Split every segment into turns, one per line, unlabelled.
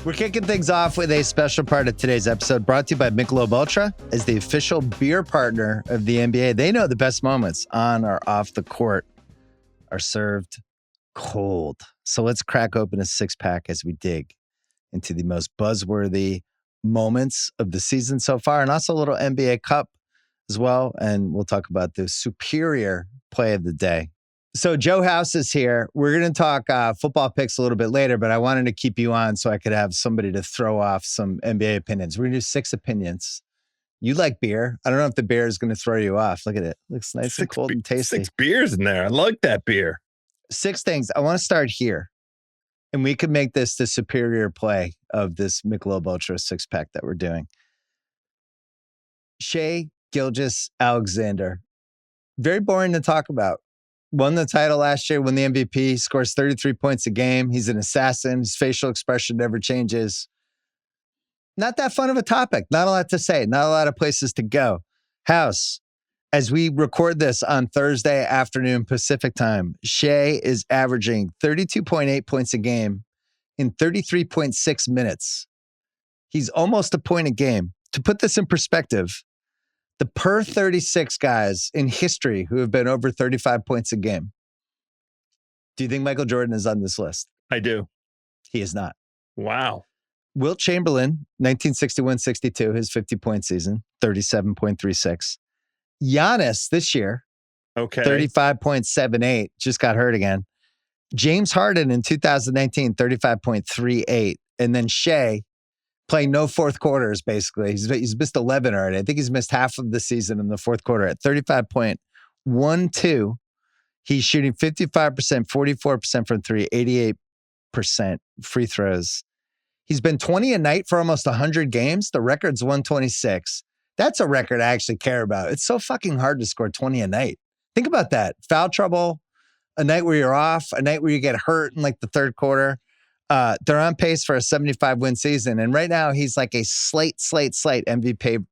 We're kicking things off with a special part of today's episode brought to you by Michelob ULTRA as the official beer partner of the NBA. They know the best moments on or off the court are served cold. So let's crack open a six-pack as we dig into the most buzzworthy moments of the season so far, and also a little NBA Cup as well. And we'll talk about the superior play of the day. So Joe House is here. We're going to talk football picks a little bit later, but I wanted to keep you on so I could have somebody to throw off some NBA opinions. We're going to do 6 opinions. You like beer. I don't know if the beer is going to throw you off. Look at it. Looks nice and cold and tasty.
6 beers in there. I like that beer.
6 things. I want to start here. And we could make this the superior play of this Michelob ULTRA 6-pack that we're doing. Shai Gilgeous-Alexander. Very boring to talk about. Won the title last year, won the MVP, scores 33 points a game. He's an assassin. His facial expression never changes. Not that fun of a topic. Not a lot to say. Not a lot of places to go. House, as we record this on Thursday afternoon Pacific time, Shai is averaging 32.8 points a game in 33.6 minutes. He's almost a point a game. To put this in perspective, the per 36 guys in history who have been over 35 points a game. Do you think Michael Jordan is on this list?
I do.
He is not.
Wow.
Wilt Chamberlain, 1961-62, his 50-point season, 37.36. Giannis this year, 35.78, just got hurt again. James Harden in 2019, 35.38. And then Shai, playing no fourth quarters, basically. He's missed 11 already. I think he's missed half of the season in the fourth quarter at 35.12. He's shooting 55%, 44% from three, 88% free throws. He's been 20 a night for almost 100 games. The record's 126. That's a record I actually care about. It's so fucking hard to score 20 a night. Think about that. Foul trouble, a night where you're off, a night where you get hurt in like the third quarter. They're on pace for a 75-win season. And right now, he's like a slight MVP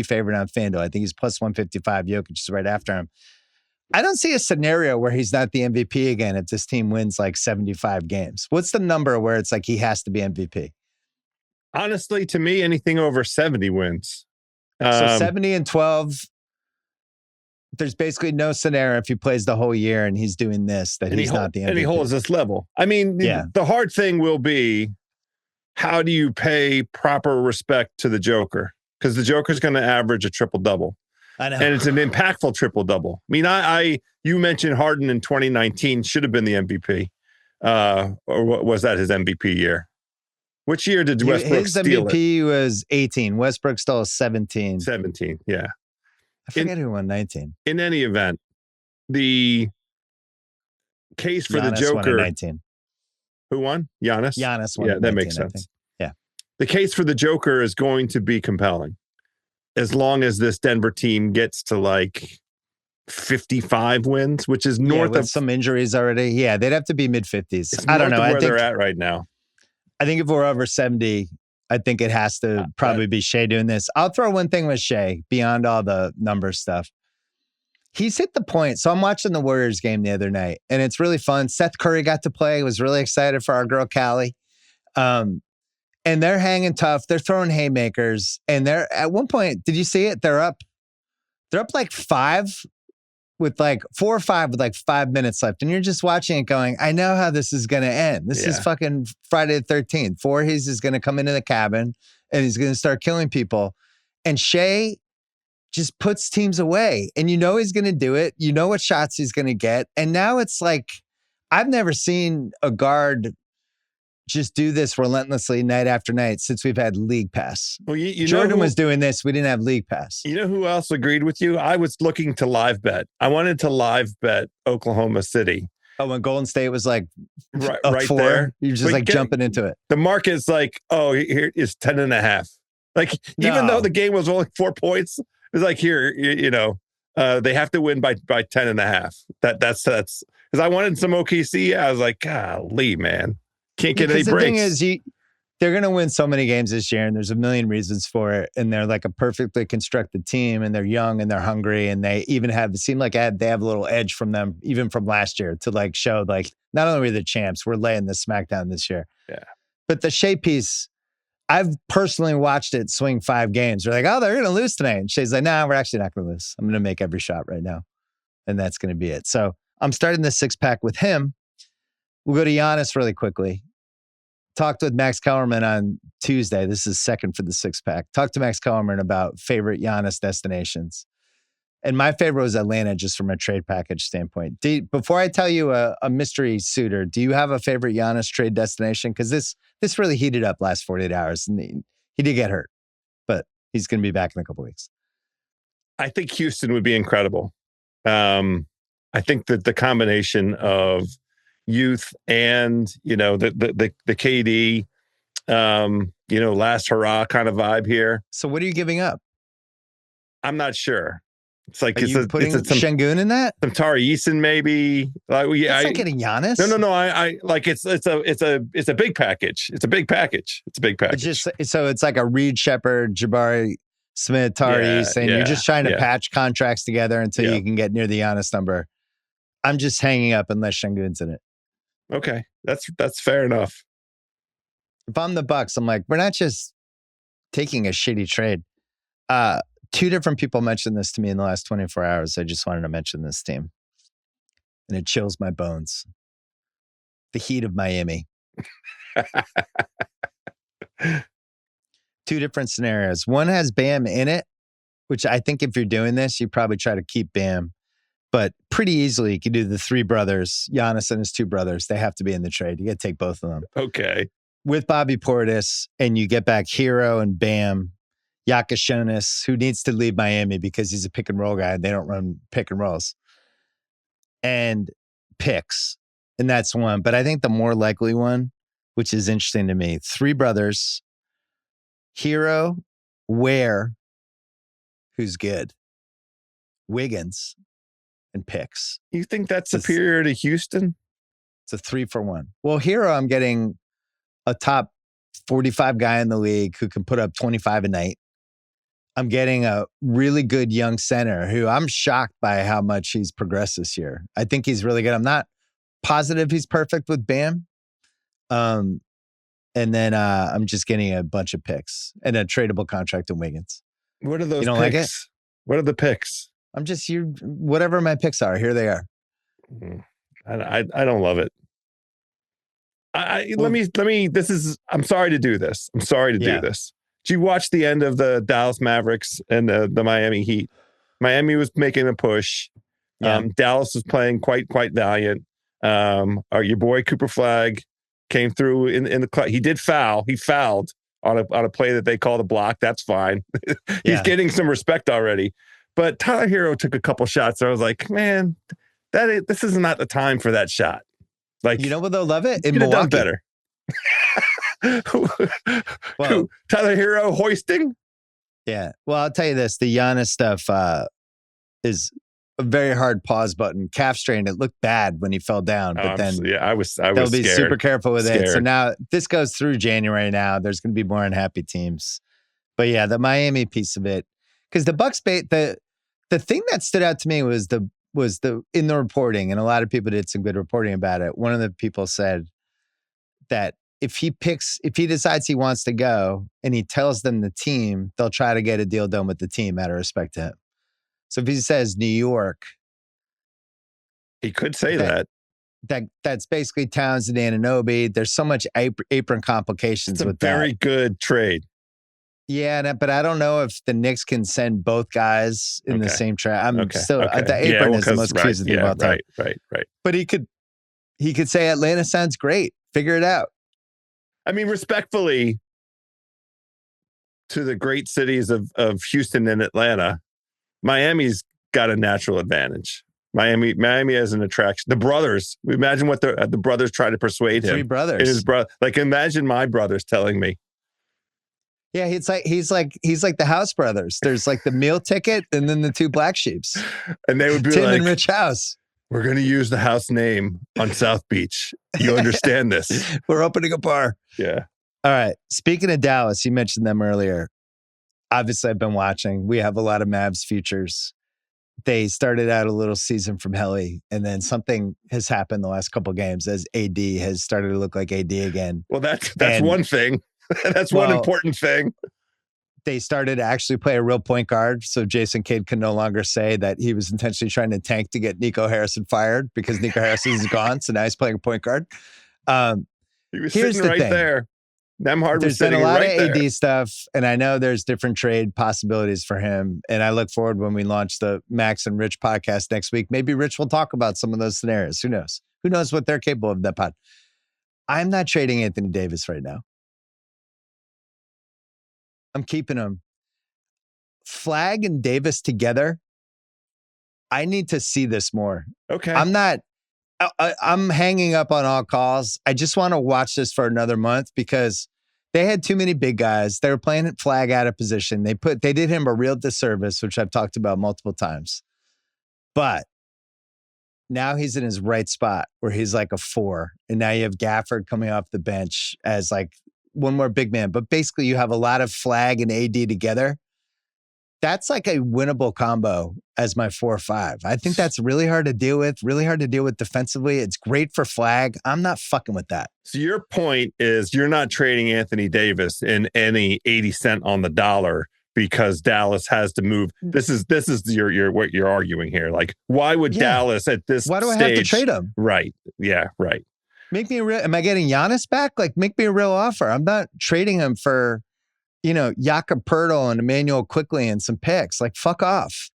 favorite on FanDuel. I think he's plus 155. Jokic is right after him. I don't see a scenario where he's not the MVP again if this team wins like 75 games. What's the number where it's like he has to be MVP?
Honestly, to me, anything over 70 wins.
So 70 and 12, there's basically no scenario if he plays the whole year and he's doing this, that he's not the MVP.
And he holds this level. I mean, the hard thing will be, how do you pay proper respect to the Joker? Because the Joker's going to average a triple-double.
I know.
And it's an impactful triple-double. I mean, you mentioned Harden in 2019 should have been the MVP. Or was that his MVP year? Which year did Westbrook steal it?
His MVP was 18. Westbrook stole 17.
17, yeah.
I forget who won 19.
In any event, the case for
Giannis
the Joker.
Won in 19.
Who won? Giannis?
Giannis won.
Yeah,
in
that
19,
makes sense.
I think. Yeah.
The case for the Joker is going to be compelling as long as this Denver team gets to like 55 wins, which is north of
some injuries already. Yeah, they'd have to be mid-50s.
I don't know where they're at right now.
I think if we're over 70, I think it has to probably be Shai doing this. I'll throw one thing with Shai beyond all the number stuff. He's hit the point. So I'm watching the Warriors game the other night, and it's really fun. Seth Curry got to play. Was really excited for our girl, Callie. And they're hanging tough. They're throwing haymakers. And they're at one point, did you see it? They're up like 4 or 5 with like 5 minutes left. And you're just watching it going, I know how this is going to end. This is fucking Friday the 13th. Voorhees is going to come into the cabin and he's going to start killing people. And Shai just puts teams away. And you know he's going to do it. You know what shots he's going to get. And now it's like, I've never seen a guard just do this relentlessly night after night since we've had League Pass.
Well,
Jordan was doing this. We didn't have League Pass.
You know who else agreed with you? I was looking to live bet. I wanted to live bet Oklahoma City.
Oh, when Golden State was like
right
4,
there.
you're just jumping into it.
The market's like, oh, here is 10.5. Like, even though the game was only 4 points, it's like, here, they have to win by 10.5. That's because I wanted some OKC. I was like, golly, man. Can't get any breaks.
The thing is, they're going to win so many games this year, and there's a million reasons for it. And they're like a perfectly constructed team, and they're young and they're hungry, and they even seem like they have a little edge from them, even from last year, to like show like not only are we the champs, we're laying the smackdown this year.
Yeah.
But the Shea piece, I've personally watched it swing 5 games. We're like, oh, they're going to lose tonight. And Shea's like, nah, we're actually not going to lose. I'm going to make every shot right now. And that's going to be it. So I'm starting the 6-pack with him. We'll go to Giannis really quickly. Talked with Max Kellerman on Tuesday. This is second for the 6-pack. Talked to Max Kellerman about favorite Giannis destinations. And my favorite was Atlanta, just from a trade package standpoint. Before I tell you a mystery suitor, do you have a favorite Giannis trade destination? Because this really heated up last 48 hours. And he did get hurt, but he's going to be back in a couple weeks.
I think Houston would be incredible. I think that the combination of youth and, the KD, last hurrah kind of vibe here.
So what are you giving up?
I'm not sure. It's like,
you putting Şengün in that?
Some Tari Eason maybe.
It's not getting Giannis.
No. I like it's a big package. It's a big package.
So it's like a Reed Shepherd, Jabari Smith, Tari Eason. You're just trying to patch contracts together until you can get near the Giannis number. I'm just hanging up unless Şengün's in it.
Okay, that's fair enough.
If I'm the Bucks, I'm like, we're not just taking a shitty trade. 2 different people mentioned this to me in the last 24 hours. I just wanted to mention this team. And it chills my bones. The Heat of Miami. 2 different scenarios. One has Bam in it, which I think if you're doing this, you probably try to keep Bam. But pretty easily, you could do the 3 brothers, Giannis and his 2 brothers. They have to be in the trade. You got to take both of them.
Okay.
With Bobby Portis, and you get back Hero and Bam. Yakashonis, who needs to leave Miami because he's a pick and roll guy and they don't run pick and rolls. And picks. And that's one. But I think the more likely one, which is interesting to me, 3 brothers, Hero, Ware, who's good, Wiggins, and picks.
You think that's superior to Houston?
It's a 3-for-1. Well, Hero, I'm getting a top 45 guy in the league who can put up 25 a night. I'm getting a really good young center who I'm shocked by how much he's progressed this year. I think he's really good. I'm not positive he's perfect with Bam. And then I'm just getting a bunch of picks and a tradable contract in Wiggins.
What are those
you don't
picks?
Like it?
What are the picks?
I'm just whatever my picks are, here they are.
I don't love it. Let me, I'm sorry to do this. Do this. Did you watch the end of the Dallas Mavericks and the Miami Heat? Miami was making a push. Yeah. Dallas was playing quite valiant. Your boy Cooper Flagg came through in the he did foul. He fouled on a play that they called a block. That's fine. He's getting some respect already. But Tyler Hero took a couple shots. I was like, man, this is not the time for that shot. Like,
you know what, they'll love it in
Milwaukee. Done better.
Well,
Tyler Hero hoisting.
Yeah. Well, I'll tell you this: the Giannis stuff is a very hard pause button. Calf strain. It looked bad when he fell down, but then
I was
they'll be
scared.
super careful with it. So now this goes through January. Now there's going to be more unhappy teams, but yeah, the Miami piece of it, because the Bucks the thing that stood out to me was in the reporting, and a lot of people did some good reporting about it. One of the people said that if he decides he wants to go and he tells them the team, they'll try to get a deal done with the team out of respect to him. So if he says New York,
he could say
that's basically Towns and Anunoby. There's so much apron complications with that.
It's a very good trade.
Yeah, but I don't know if the Knicks can send both guys in the same trade. The apron is the most crazy thing about that.
Right.
But he could say Atlanta sounds great. Figure it out.
I mean, respectfully to the great cities of Houston and Atlanta, Miami's got a natural advantage. Miami has an attraction. The brothers, imagine what the brothers try to persuade him.
3 brothers.
His brother, like imagine my brothers telling me.
Yeah, he's like the House brothers. There's like the meal ticket and then the 2 black sheeps.
And they would be
Tim
like,
and Rich House.
We're going to use the house name on South Beach. You understand this?
We're opening a bar.
Yeah.
All right. Speaking of Dallas, you mentioned them earlier. Obviously, I've been watching. We have a lot of Mavs futures. they started out a little season from Helly, and then something has happened the last couple of games as AD has started to look like AD again.
Well, that's one thing. That's one important thing.
They started to actually play a real point guard, so Jason Kidd can no longer say that he was intentionally trying to tank to get Nico Harrison fired because Nico Harrison is gone, so now he's playing a point guard.
He was sitting right there. Nembhard was sitting right there.
There's been a lot of AD stuff, and I know there's different trade possibilities for him, and I look forward when we launch the Max and Rich podcast next week. Maybe Rich will talk about some of those scenarios. Who knows? Who knows what they're capable of, that pod. I'm not trading Anthony Davis right now. I'm keeping him. Flag and Davis together, I need to see this more.
Okay.
I'm hanging up on all calls. I just want to watch this for another month because they had too many big guys. They were playing Flag out of position. They did him a real disservice, which I've talked about multiple times. But now he's in his right spot where he's like a 4. And now you have Gafford coming off the bench as like one more big man. But basically you have a lot of Flag and AD together. That's like a winnable combo as my 4-5. I think that's really hard to deal with defensively. It's great for Flag. I'm not fucking with that.
So your point is you're not trading Anthony Davis in any 80 cent on the dollar because Dallas has to move. This is your what you're arguing here. Like, why would Dallas at this
Why do
stage,
I have to trade him?
Right. Yeah, right.
Make me am I getting Giannis back? Like, make me a real offer. I'm not trading him for, Jakob Poeltl and Emmanuel Quickly and some picks. Like, fuck off.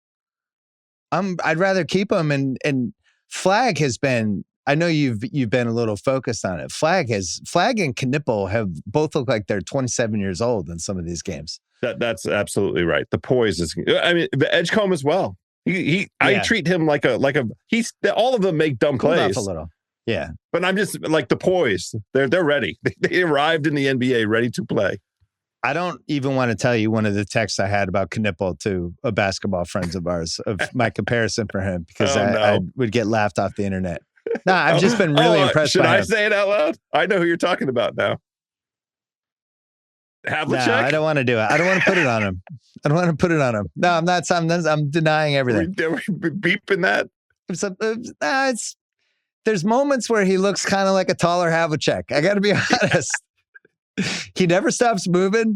I'd rather keep him. And Flag has been, I know you've been a little focused on it. Flag and Knipple have both looked like they're 27 years old in some of these games.
That's absolutely right. The poise is, the Edgecombe as well. I treat him like all of them make dumb plays.
Off a little. Yeah.
But I'm just like the poise. They're ready. They arrived in the NBA ready to play.
I don't even want to tell you one of the texts I had about Knipple to a basketball friends of ours of my comparison for him because I would get laughed off the internet. No, I've just been really impressed
by him. Should I say it out loud? I know who you're talking about now. Havlicek?
No, I don't want to do it. I don't want to put it on him. No, I'm not. I'm denying everything.
Are we beeping that?
There's moments where he looks kind of like a taller Havlicek. I got to be honest. He never stops moving.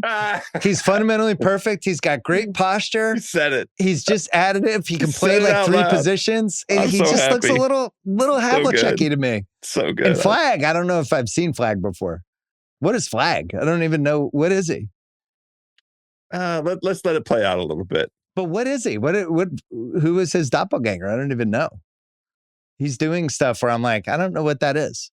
He's fundamentally perfect. He's got great posture.
You said it.
He's just additive. He can play like 3 positions. And he just looks a little Havlicek-y to me.
So good.
And Flag, I don't know if I've seen Flag before. What is Flag? I don't even know. What is he?
Let's let it play out a little bit.
But what is he? Who is his doppelganger? I don't even know. He's doing stuff where I'm like, I don't know what that is.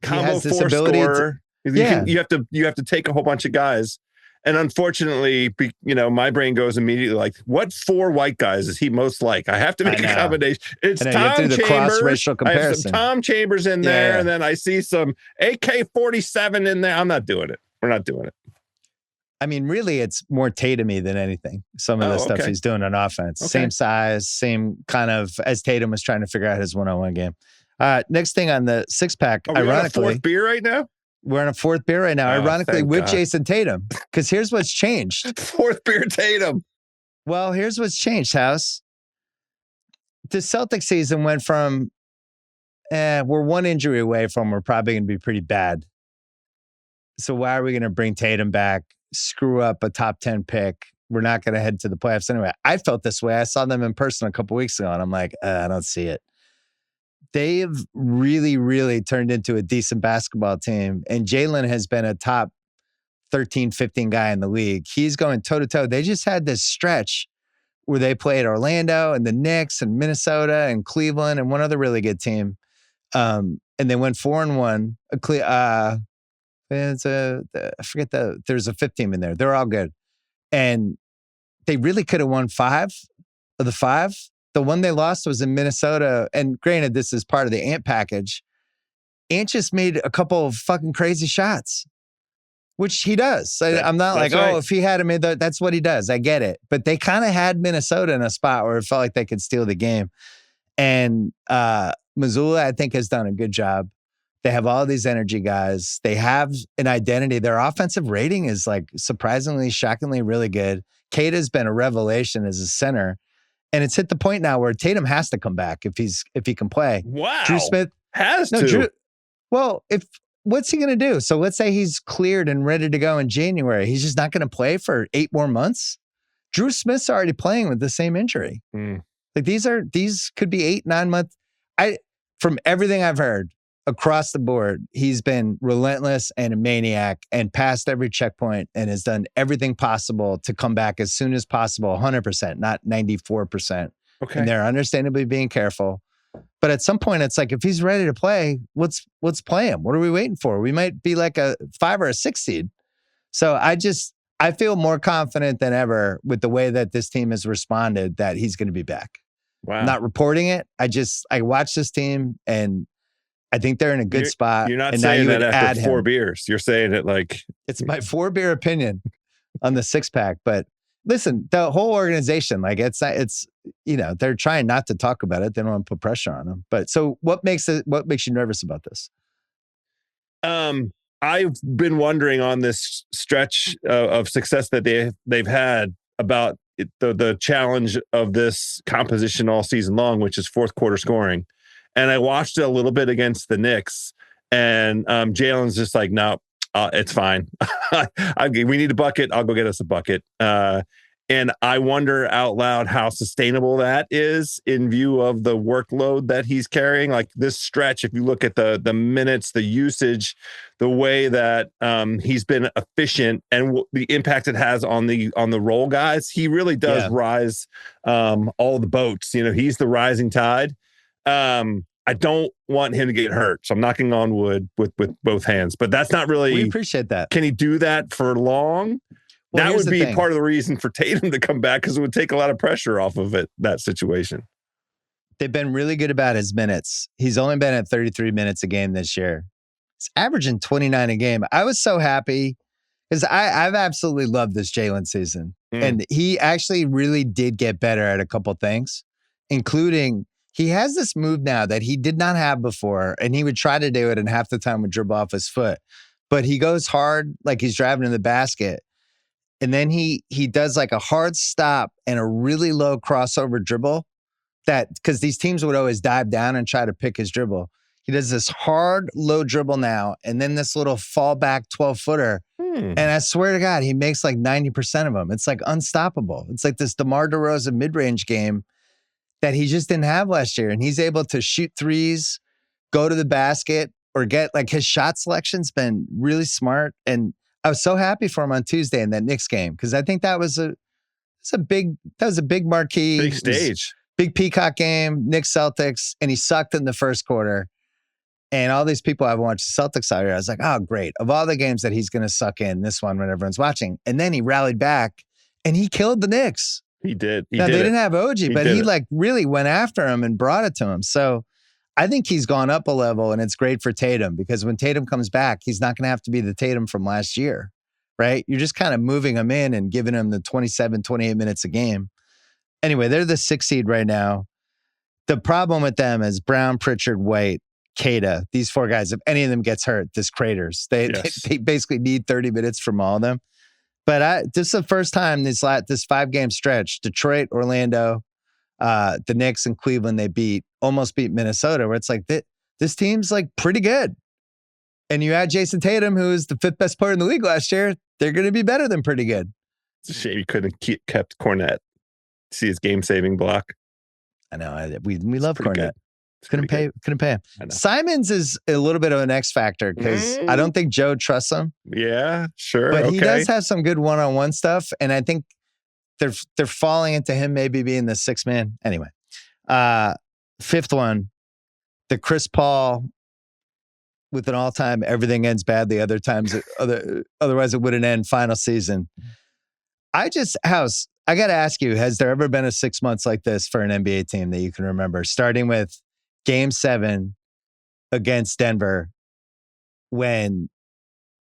Combo he has this ability scorer. You have to take a whole bunch of guys. And unfortunately, my brain goes immediately like, what 4 white guys is he most like? I have to make a combination. It's Tom Chambers.
Racial
comparison. I have some Tom Chambers in there, and then I see some AK-47 in there. I'm not doing it. We're not doing it.
I mean, really, it's more Tatum-y than anything. Some of the stuff he's doing on offense. Okay. Same size, same kind of, as Tatum was trying to figure out his one-on-one game. Next thing on the 6-pack,
ironically. Are we on a 4th beer right now?
We're on a 4th beer right now, ironically, with Jason Tatum. Because here's what's changed.
4th beer Tatum.
Well, here's what's changed, House. The Celtics season went from, we're 1 injury away from we're probably going to be pretty bad. So why are we going to bring Tatum back, screw up a top 10 pick? We're not going to head to the playoffs anyway. I felt this way. I saw them in person a couple weeks ago, and I'm like, I don't see it. They've really, really turned into a decent basketball team. And Jalen has been a top 13, 15 guy in the league. He's going toe-to-toe. They just had this stretch where they played Orlando and the Knicks and Minnesota and Cleveland and one other really good team. And they went 4-1. I forget there's a 5th team in there. They're all good. And they really could have won 5 of the 5. The one they lost was in Minnesota. And granted, this is part of the Ant package. Ant just made a couple of fucking crazy shots, which he does. I'm not like, right. If he had made that's what he does. I get it. But they kind of had Minnesota in a spot where it felt like they could steal the game. And Missoula, I think, has done a good job. They have all these energy guys. They have an identity. Their offensive rating is like surprisingly, shockingly really good. Kate has been a revelation as a center. And it's hit the point now where Tatum has to come back if he can play.
Wow.
Drew Smith
has to.
What's he going to do? So let's say he's cleared and ready to go in January. He's just not going to play for 8 more months. Drew Smith's already playing with the same injury. Like these could be 8, 9 months. From everything I've heard across the board, he's been relentless and a maniac and passed every checkpoint and has done everything possible to come back as soon as possible, 100%, not 94%.
Okay.
And they're understandably being careful. But at some point, it's like, if he's ready to play, let's play him. What are we waiting for? We might be like a 5 or a 6 seed. So I feel more confident than ever with the way that this team has responded that he's going to be back.
Wow.
I'm not reporting it. I watch this team and I think they're in a good spot.
You're not
and
saying
now
that after 4 beers. You're saying it like
it's my 4 beer opinion on the 6-pack. But listen, the whole organization, like it's they're trying not to talk about it. They don't want to put pressure on them. But so what makes you nervous about this?
I've been wondering on this stretch of success that they've had about the challenge of this composition all season long, which is fourth quarter scoring. And I watched it a little bit against the Knicks, and Jalen's just like, no, it's fine. We need a bucket. I'll go get us a bucket. And I wonder out loud how sustainable that is in view of the workload that he's carrying. Like this stretch, if you look at the minutes, the usage, the way that he's been efficient and the impact it has on the role guys, he really does rise all the boats. He's the rising tide. I don't want him to get hurt, so I'm knocking on wood with both hands. But that's not really.
We appreciate that.
Can he do that for long? Well, that would be part of the reason for Tatum to come back, because it would take a lot of pressure off of that situation.
They've been really good about his minutes. He's only been at 33 minutes a game this year. He's averaging 29 a game. I was so happy because I've absolutely loved this Jalen season. And he actually really did get better at a couple things, including he has this move now that he did not have before, and he would try to do it and half the time would dribble off his foot. But he goes hard like he's driving in the basket. And then he does like a hard stop and a really low crossover dribble because these teams would always dive down and try to pick his dribble. He does this hard, low dribble now, and then this little fallback 12-footer. And I swear to God, he makes like 90% of them. It's like unstoppable. It's like this DeMar DeRozan mid-range game that he just didn't have last year. And he's able to shoot threes, go to the basket, or get like his shot selection's been really smart. And I was so happy for him on Tuesday in that Knicks game because I think that was a big marquee,
big stage,
big peacock game, Knicks Celtics, and he sucked in the first quarter. And all these people I've watched the Celtics out here, I was like, oh, great. Of all the games that he's going to suck in, this one when everyone's watching. And then he rallied back and he killed the Knicks.
He did.
They didn't have OG, but he like really went after him and brought it to him. So I think he's gone up a level, and it's great for Tatum because when Tatum comes back, he's not going to have to be the Tatum from last year, right? You're just kind of moving him in and giving him the 27, 28 minutes a game. Anyway, they're the 6th seed right now. The problem with them is Brown, Pritchard, White, Queta. These 4 guys, if any of them gets hurt, this craters. They basically need 30 minutes from all of them. But this is the first time this 5-game stretch, Detroit, Orlando, the Knicks and Cleveland, they almost beat Minnesota, where it's like this team's like pretty good. And you add Jason Tatum, who is the 5th best player in the league last year, they're going to be better than pretty good.
It's a shame you couldn't have kept Cornette. See his game-saving block.
I know. We love Cornette. Couldn't pay him.
Simons
is a little bit of an X factor because I don't think Joe trusts him.
Yeah, sure.
But he does have some good one-on-one stuff. And I think they're falling into him maybe being the 6th man. Anyway, 5th one, the Chris Paul with an all-time everything ends badly otherwise it wouldn't end final season. I got to ask you, has there ever been a 6 months like this for an NBA team that you can remember, starting with Game 7 against Denver when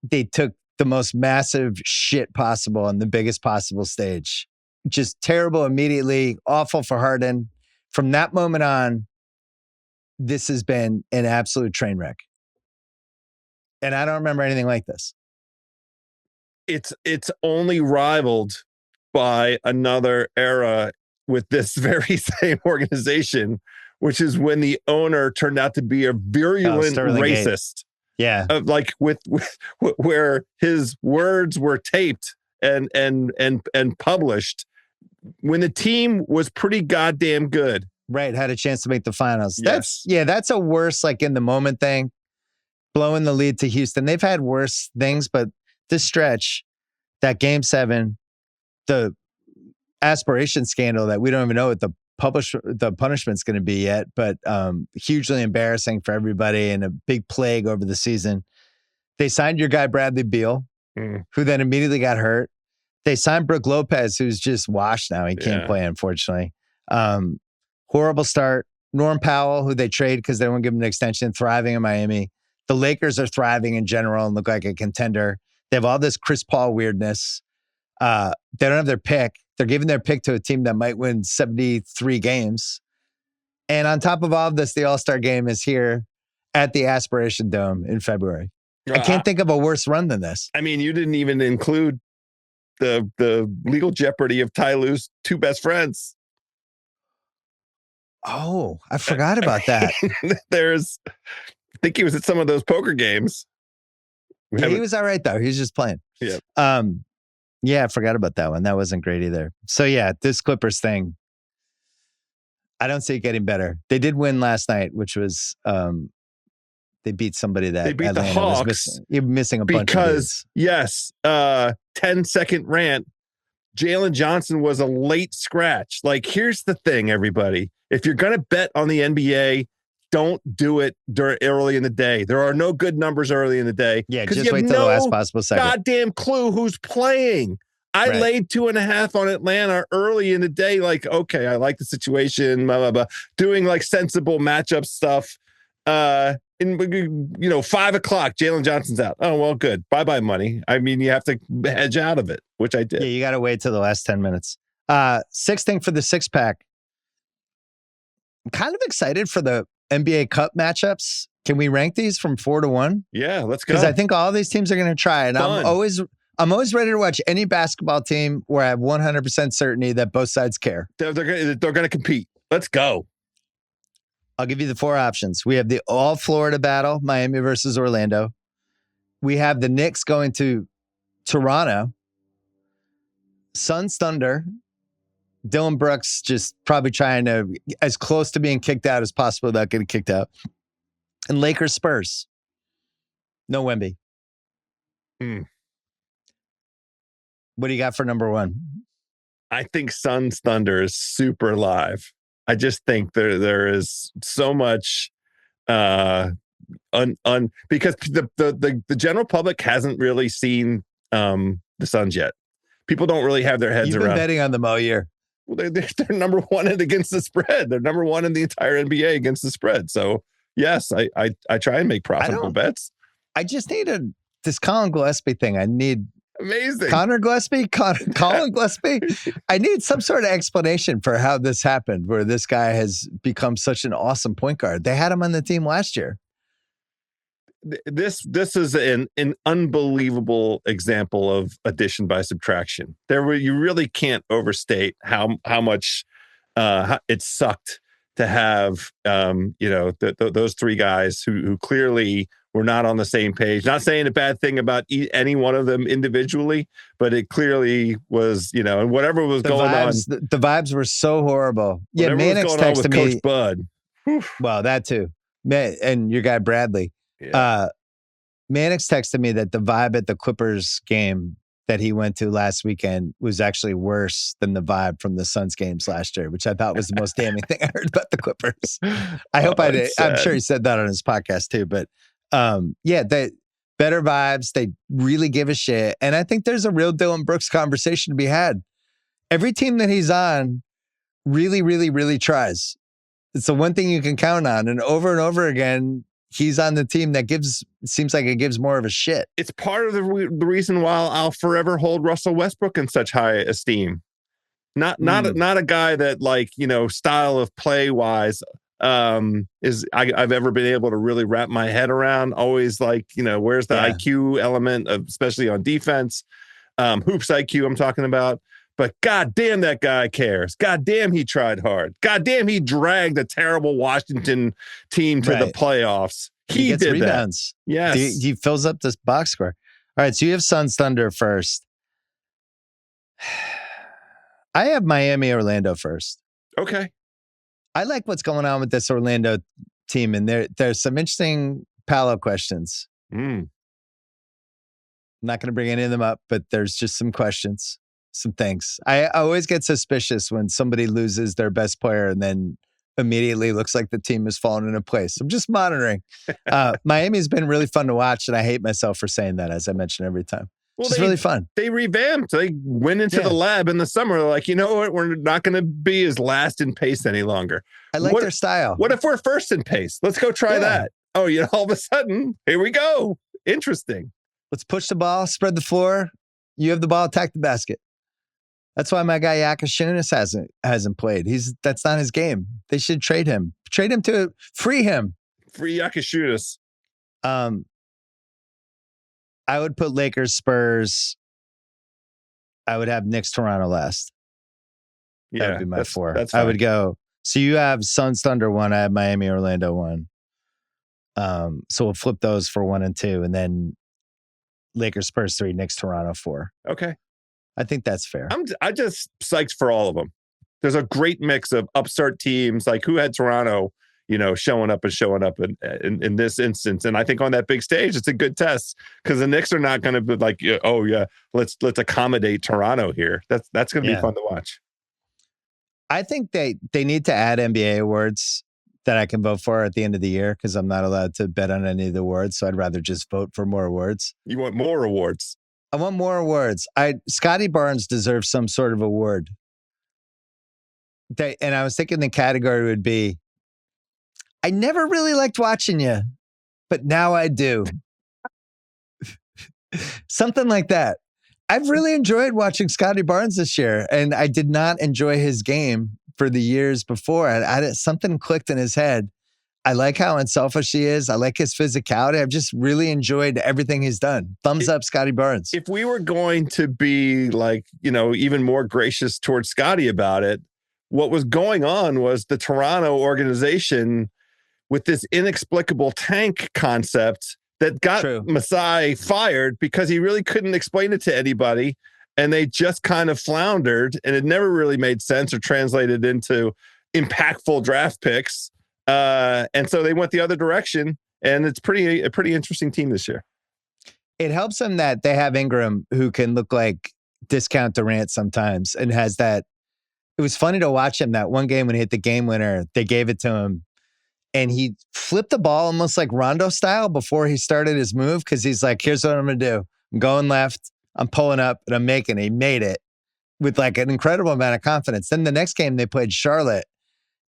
they took the most massive shit possible on the biggest possible stage? Just terrible immediately, awful for Harden. From that moment on, this has been an absolute train wreck. And I don't remember anything like this.
It's only rivaled by another era with this very same organization, which is when the owner turned out to be a virulent racist.
Yeah.
Where his words were taped and published when the team was pretty goddamn good.
Right. Had a chance to make the finals.
Yes.
That's a worse, like in the moment thing. Blowing the lead to Houston. They've had worse things, but this stretch, that game 7, the aspiration scandal that we don't even know what the punishment's going to be yet, but hugely embarrassing for everybody and a big plague over the season. They signed your guy, Bradley Beal, who then immediately got hurt. They signed Brook Lopez, who's just washed now. He can't play, unfortunately. Horrible start. Norm Powell, who they trade because they won't give him an extension, thriving in Miami. The Lakers are thriving in general and look like a contender. They have all this Chris Paul weirdness. They don't have their pick. They're giving their pick to a team that might win 73 games. And on top of all of this, the All-Star game is here at the Aspiration Dome in February. I can't think of a worse run than this.
I mean, you didn't even include the legal jeopardy of Ty Lue's 2 best friends.
Oh, I forgot about that.
I think he was at some of those poker games.
Yeah, he was all right, though. He was just playing.
Yeah.
Yeah, I forgot about that one. That wasn't great either. So, yeah, this Clippers thing, I don't see it getting better. They did win last night, which was they beat somebody that
they beat
Atlanta
the Hawks.
You're missing a bunch of dudes.
Yes, 10-second rant. Jalen Johnson was a late scratch. Like, here's the thing, everybody. If you're going to bet on the NBA, don't do it early in the day. There are no good numbers early in the day.
Yeah, just wait till the last possible second.
Goddamn clue who's playing. I laid 2.5 on Atlanta early in the day. Like, okay, I like the situation, blah, blah, blah. Doing like sensible matchup stuff. In 5 o'clock, Jalen Johnson's out. Oh, well, good. Bye-bye money. I mean, you have to hedge out of it, which I did.
Yeah, you got to wait till the last 10 minutes. Sixth thing for the 6-pack. I'm kind of excited for the NBA Cup matchups. Can we rank these from 4 to 1?
Yeah, let's go.
Because I think all these teams are going to try. And I'm always ready to watch any basketball team where I have 100% certainty that both sides care.
They're going to compete. Let's go.
I'll give you the 4 options. We have the all Florida battle, Miami versus Orlando. We have the Knicks going to Toronto. Suns Thunder. Dylan Brooks just probably trying to as close to being kicked out as possible without getting kicked out. And Lakers Spurs. No Wemby. What do you got for number 1?
I think Suns Thunder is super live. I just think there is so much because the general public hasn't really seen the Suns yet. People don't really have their heads
You've
around.
Been betting on them all year.
Well, they're number 1 against the spread. They're number 1 in the entire NBA against the spread. So yes, I try and make profitable bets.
I just need this Colin Gillespie thing. I need
amazing
Colin Gillespie. I need some sort of explanation for how this happened, where this guy has become such an awesome point guard. They had him on the team last year.
This is an unbelievable example of addition by subtraction. You really can't overstate how much it sucked to have those 3 guys who clearly were not on the same page. Not saying a bad thing about any one of them individually, but it clearly was, and whatever was going on.
The vibes were so horrible. Yeah,
Mannix texted me. Coach Bud.
Well, that too. And your guy Bradley. Yeah. Mannix texted me that the vibe at the Clippers game that he went to last weekend was actually worse than the vibe from the Suns games last year, which I thought was the most damning thing I heard about the Clippers. I hope I did. I'm sure he said that on his podcast too, but they better vibes. They really give a shit. And I think there's a real Dylan Brooks conversation to be had. Every team that he's on really, really, really tries. It's the one thing you can count on. And over again, he's on the team that seems like it gives more of a shit.
It's part of the reason why I'll forever hold Russell Westbrook in such high esteem. Not a guy that style of play wise I've ever been able to really wrap my head around. Always where's the IQ element of, especially on defense, hoops IQ I'm talking about. But goddamn, that guy cares. Goddamn, he tried hard. Goddamn, he dragged a terrible Washington team to the playoffs.
He gets
did
rebounds.
That. Yes.
He fills up this box score. All right, so you have Suns Thunder first. I have Miami Orlando first.
Okay.
I like what's going on with this Orlando team, and there's some interesting Paolo questions. I'm not going to bring any of them up, but there's just some questions, some things. I always get suspicious when somebody loses their best player and then immediately looks like the team has fallen into place. I'm just monitoring. Miami's been really fun to watch, and I hate myself for saying that, as I mention every time. Well, it's really fun.
They revamped. They went into the lab in the summer. They're like, you know what? We're not going to be as last in pace any longer.
I like their style.
What if we're first in pace? Let's go try that. Oh, all of a sudden, here we go. Interesting.
Let's push the ball, spread the floor. You have the ball, attack the basket. That's why my guy Giannis hasn't played. That's not his game. They should trade him. Trade him to free him.
Free Giannis.
I would put Lakers, Spurs. I would have Knicks, Toronto last. That would be my 4.
That's fine.
I would go. So you have Suns, Thunder 1. I have Miami, Orlando 1. So we'll flip those for 1 and 2, and then Lakers, Spurs 3, Knicks, Toronto 4.
Okay.
I think that's fair.
I just psyched for all of them. There's a great mix of upstart teams. Like, who had Toronto, showing up in this instance. And I think on that big stage, it's a good test, because the Knicks are not going to be like, oh yeah, let's accommodate Toronto here. That's going to be fun to watch.
I think they need to add NBA awards that I can vote for at the end of the year, because I'm not allowed to bet on any of the awards. So I'd rather just vote for more awards.
You want more awards?
I want more awards. Scotty Barnes deserves some sort of award. And I was thinking the category would be, I never really liked watching you, but now I do. Something like that. I've really enjoyed watching Scotty Barnes this year, and I did not enjoy his game for the years before. Something clicked in his head. I like how unselfish he is. I like his physicality. I've just really enjoyed everything he's done. Thumbs up, Scotty Barnes.
If we were going to be like, even more gracious towards Scotty about it, what was going on was the Toronto organization with this inexplicable tank concept that got Masai fired because he really couldn't explain it to anybody. And they just kind of floundered, and it never really made sense or translated into impactful draft picks. And so they went the other direction, and it's a pretty interesting team this year.
It helps them that they have Ingram, who can look like discount Durant sometimes, and has that. It was funny to watch him that one game when he hit the game winner. They gave it to him, and he flipped the ball almost like Rondo style before he started his move, because he's like, here's what I'm going to do. I'm going left. I'm pulling up, and I'm making it. He made it with like an incredible amount of confidence. Then the next game they played Charlotte,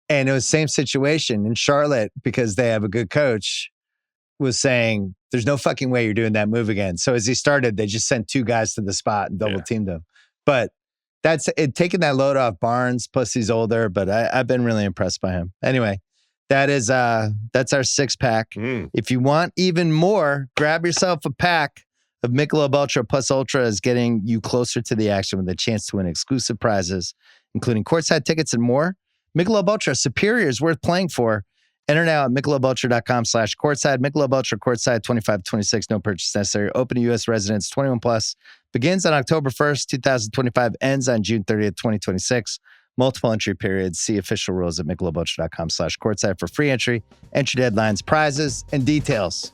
and it was the same situation. And Charlotte, because they have a good coach, was saying, there's no fucking way you're doing that move again. So as he started, they just sent 2 guys to the spot and double teamed him. But that's it, taking that load off Barnes, plus he's older, but I've been really impressed by him. Anyway, that's our 6-pack. If you want even more, grab yourself a pack of Michelob Ultra. Plus Ultra is getting you closer to the action with a chance to win exclusive prizes, including courtside tickets and more. Michelob Ultra, superior is worth playing for. Enter now at MichelobUltra.com/courtside. Michelob Ultra courtside 25-26, no purchase necessary. Open to U.S. residents 21 plus. Begins on October 1st, 2025. Ends on June 30th, 2026. Multiple entry periods. See official rules at MichelobUltra.com/courtside for free entry, entry deadlines, prizes, and details.